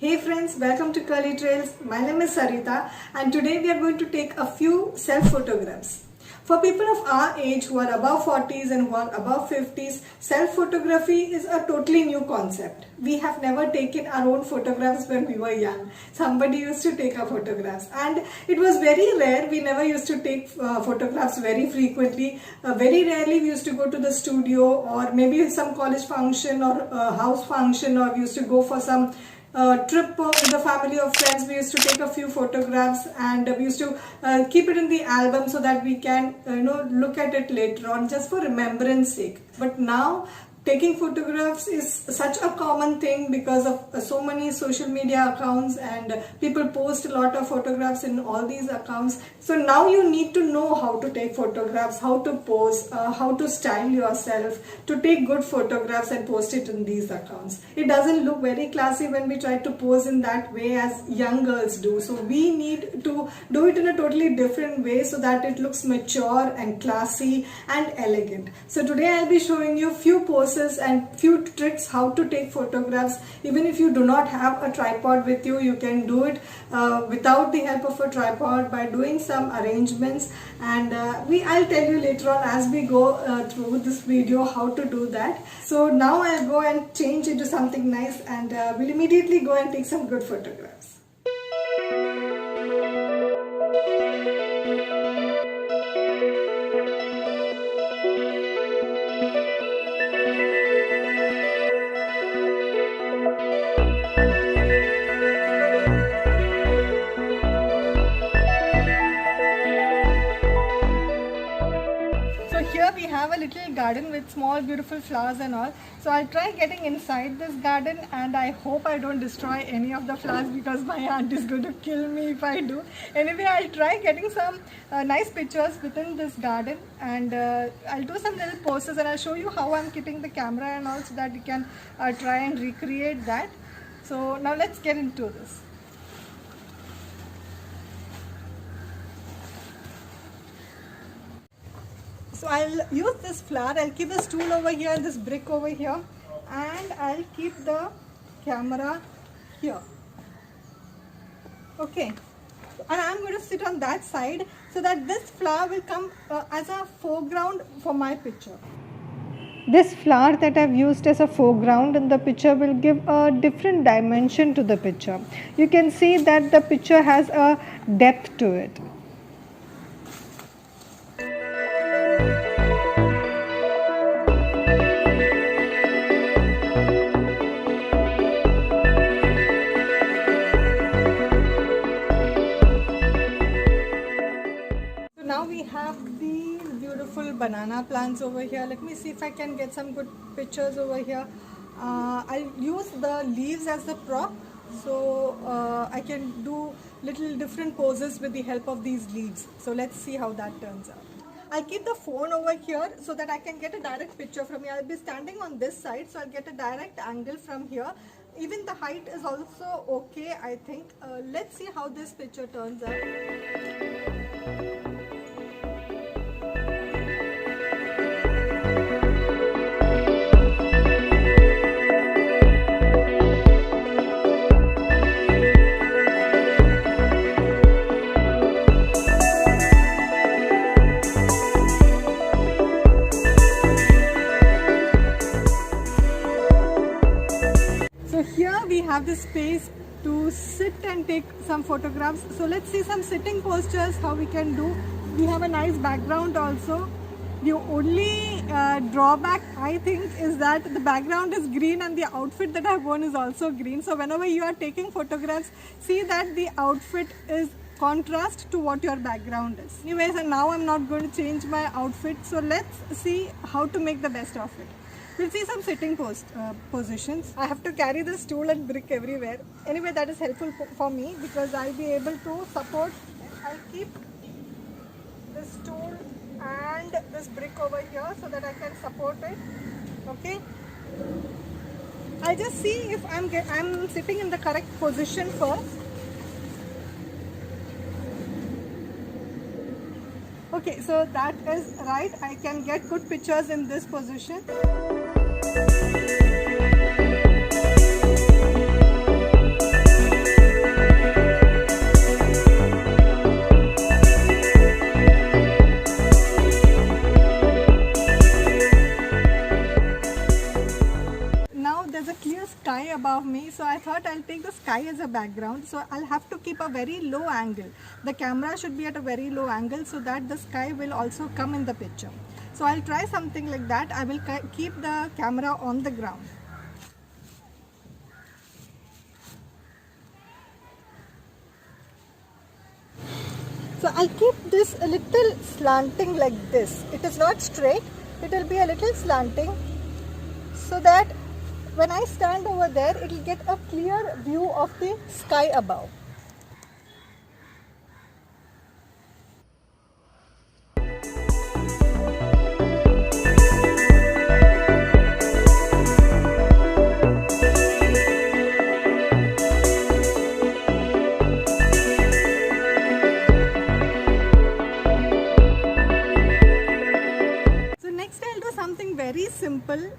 Hey friends, welcome to Curly Trails. My name is Sarita and today we are going to take a few self-photographs. For people of our age who are above 40s and who are above 50s, self-photography is a totally new concept. We have never taken our own photographs when we were young. Somebody used to take our photographs and it was very rare. We never used to take photographs very frequently. Very rarely we used to go to the studio or maybe some college function or house function, or we used to go for some trip with the family or friends. We used to take a few photographs and we used to keep it in the album so that we can look at it later on, just for remembrance sake. But now taking photographs is such a common thing because of so many social media accounts, and people post a lot of photographs in all these accounts. So now you need to know how to take photographs, how to pose, how to style yourself to take good photographs and post it in these accounts. It doesn't look very classy when we try to pose in that way as young girls do. So we need to do it in a totally different way so that it looks mature and classy and elegant. So today I'll be showing you few poses and few tricks how to take photographs. Even if you do not have a tripod with you, you can do it without the help of a tripod by doing some arrangements, and I'll tell you later on as we go through this video how to do that. So now I'll go and change into something nice and we'll immediately go and take some good photographs. Here we have a little garden with small beautiful flowers and all. So I'll try getting inside this garden, and I hope I don't destroy any of the flowers because my aunt is going to kill me if I do. Anyway, I'll try getting some nice pictures within this garden, and I'll do some little poses and I'll show you how I'm keeping the camera and all so that you can try and recreate that. So now let's get into this. So I'll use this flower, I'll keep the stool over here and this brick over here, and I'll keep the camera here. Okay, and I'm going to sit on that side so that this flower will come as a foreground for my picture. This flower that I've used as a foreground in the picture will give a different dimension to the picture. You can see that the picture has a depth to it. Now we have these beautiful banana plants over here. Let me see if I can get some good pictures over here. I'll use the leaves as the prop, so I can do little different poses with the help of these leaves. So let's see how that turns out. I'll keep the phone over here so that I can get a direct picture from here. I'll be standing on this side, so I'll get a direct angle from here. Even the height is also okay, I think. Let's see how this picture turns out. Here we have the space to sit and take some photographs. So let's see some sitting postures, how we can do. We have a nice background also. The only drawback I think is that the background is green and the outfit that I've worn is also green. So whenever you are taking photographs, see that the outfit is contrast to what your background is. Anyways, and now I'm not going to change my outfit. So let's see how to make the best of it. We'll see some sitting positions. I have to carry the stool and brick everywhere. Anyway, that is helpful for me because I'll be able to support. I'll keep this stool and this brick over here so that I can support it. Okay. I'll just see if I'm sitting in the correct position first. Okay, so that is right. I can get good pictures in this position. so I thought I'll take the sky as a background. So I'll have to keep a very low angle. The camera should be at a very low angle so that the sky will also come in the picture. So I'll try something like that. I will keep the camera on the ground. So I'll keep this a little slanting like this. It is not straight, it will be a little slanting so that when I stand over there, it will get a clear view of the sky above. Very simple.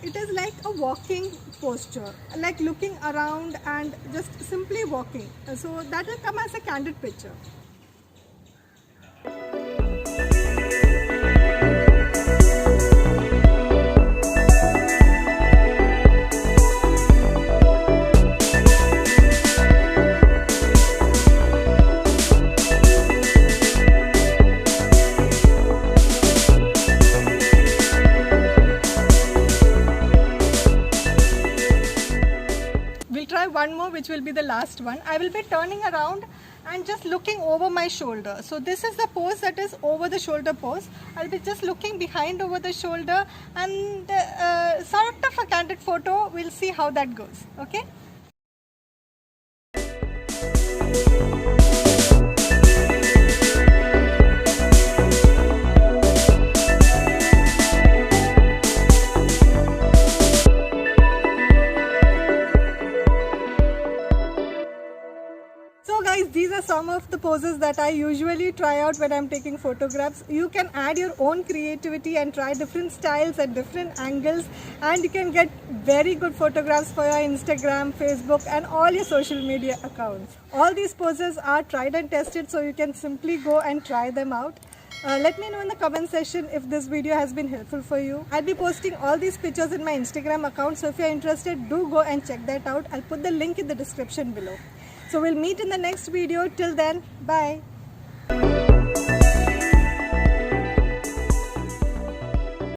It is like a walking posture, like looking around and just simply walking. So that will come as a candid picture. Try one more, which will be the last one. I will be turning around and just looking over my shoulder. So this is the pose that is over the shoulder pose. I'll be just looking behind over the shoulder and sort of a candid photo. We'll see how that goes. Okay. So guys, these are some of the poses that I usually try out when I'm taking photographs. You can add your own creativity and try different styles at different angles, and you can get very good photographs for your Instagram, Facebook and all your social media accounts. All these poses are tried and tested, so you can simply go and try them out. Let me know in the comment section if this video has been helpful for you. I'll be posting all these pictures in my Instagram account, so if you're interested, do go and check that out. I'll put the link in the description below. So we'll meet in the next video. Till then, bye.